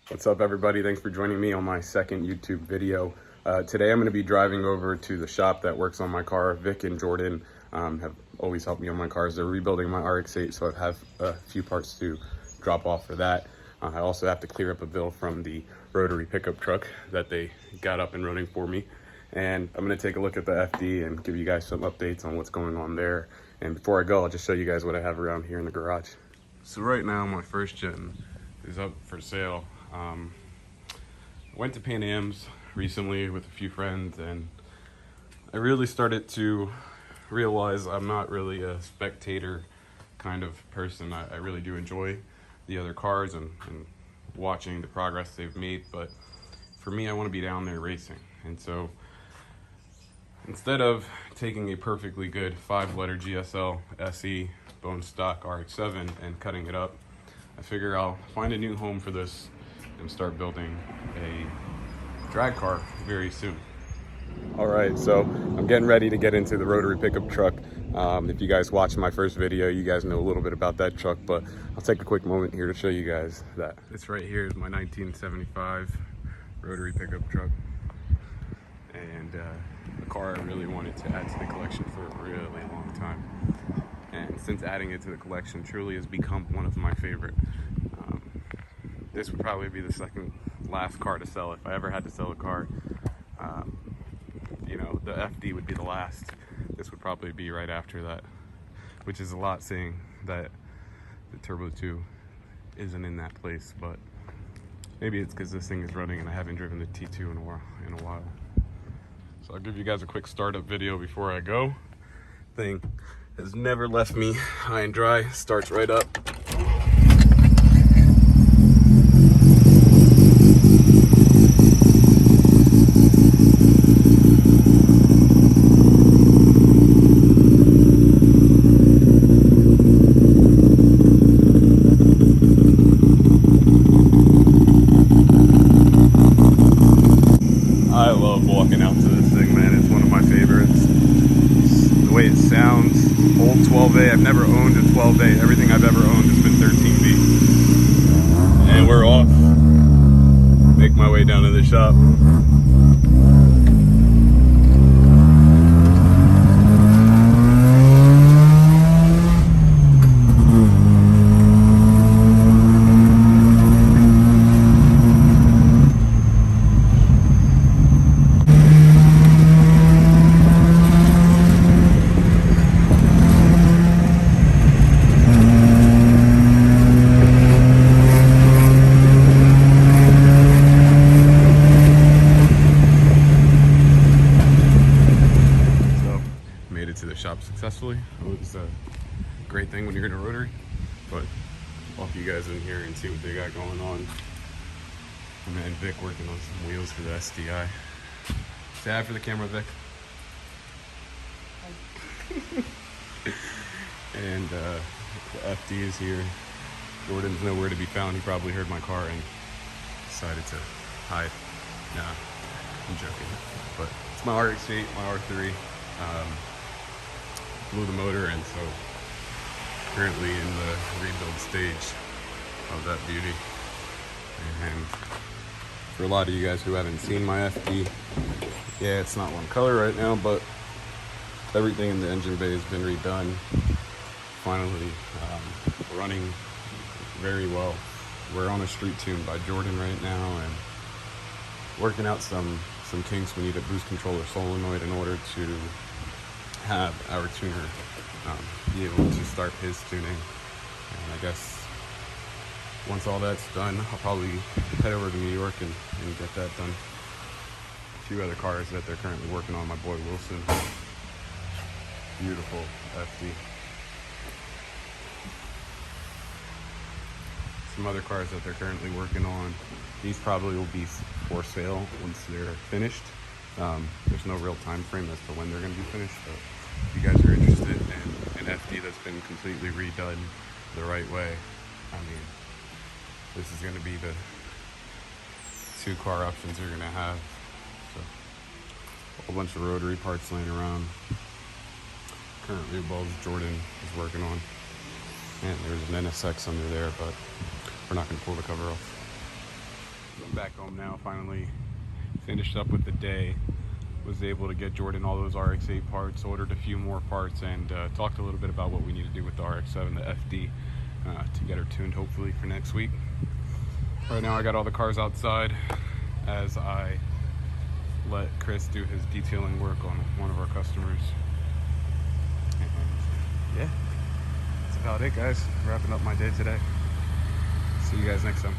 What's up, everybody? Thanks for joining me on my second YouTube video. Today I'm going to be driving over to the shop that works on my car. Vic and Jordan have always helped me on my cars. They're rebuilding my RX8, so I have a few parts to drop off for that. I also have to clear up a bill from the rotary pickup truck that they got up and running for me. And I'm going to take a look at the FD and give you guys some updates on what's going on there. And before I go, I'll just show you guys what I have around here in the garage. So right now my first gen is up for sale. I went to Pan Am's recently with a few friends, and I really started to realize I'm not really a spectator kind of person. I really do enjoy the other cars and watching the progress they've made, but for me, I want to be down there racing. And so instead of taking a perfectly good 5-letter GSL SE bone stock RX7 and cutting it up, I figure I'll find a new home for this and start building a drag car very soon. All right, so I'm getting ready to get into the rotary pickup truck. If you guys watched my first video, you guys know a little bit about that truck, but I'll take a quick moment here to show you guys that. This right here is my 1975 rotary pickup truck, and a car I really wanted to add to the collection for a really long time. And since adding it to the collection, truly has become one of my favorite. This would probably be the second last car to sell if I ever had to sell a car. You know, the FD would be the last. This would probably be right after that, which is a lot saying that the Turbo 2 isn't in that place, but maybe it's because this thing is running and I haven't driven the T2 in a while. So I'll give you guys a quick startup video before I go. Thing has never left me high and dry. Starts right up. I love walking out to this thing, man. It's one of my favorites. The way it sounds, old 12A. I've never owned a 12A. Everything I've ever owned has been 13B. And we're off. Make my way down to the shop. To the shop successfully. It was a great thing when you're in a rotary, but I'll walk you guys in here and see what they got going on. My man Vic working on some wheels for the SDI. Say hi for the camera, Vic. And the FD is here. Jordan's nowhere to be found. He probably heard my car and decided to hide. Nah, I'm joking. But it's my RX8, my R3. Blew the motor, and so currently in the rebuild stage of that beauty. And for a lot of you guys who haven't seen my FD, yeah, it's not one color right now, but everything in the engine bay has been redone. Finally running very well. We're on a street tune by Jordan right now and working out some kinks. We need a boost controller solenoid in order to have our tuner be able to start his tuning. And I guess once all that's done, I'll probably head over to New York and get that done. A few other cars that they're currently working on, my boy Wilson. Beautiful FD. Some other cars that they're currently working on. These probably will be for sale once they're finished. There's no real time frame as to when they're going to be finished, but if you guys are interested in an FD that's been completely redone the right way, I mean, this is going to be the 2 car options you're going to have. So, a whole bunch of rotary parts laying around. Currently, bulbs Jordan is working on. And there's an NSX under there, but we're not going to pull the cover off. back home now, finally finished up with the day. Was able to get Jordan all those RX8 parts, ordered a few more parts, and talked a little bit about what we need to do with the RX7, the FD, to get her tuned hopefully for next week. Right now I got all the cars outside as I let Chris do his detailing work on one of our customers. And yeah, that's about it, guys. Wrapping up my day today. See you guys next time.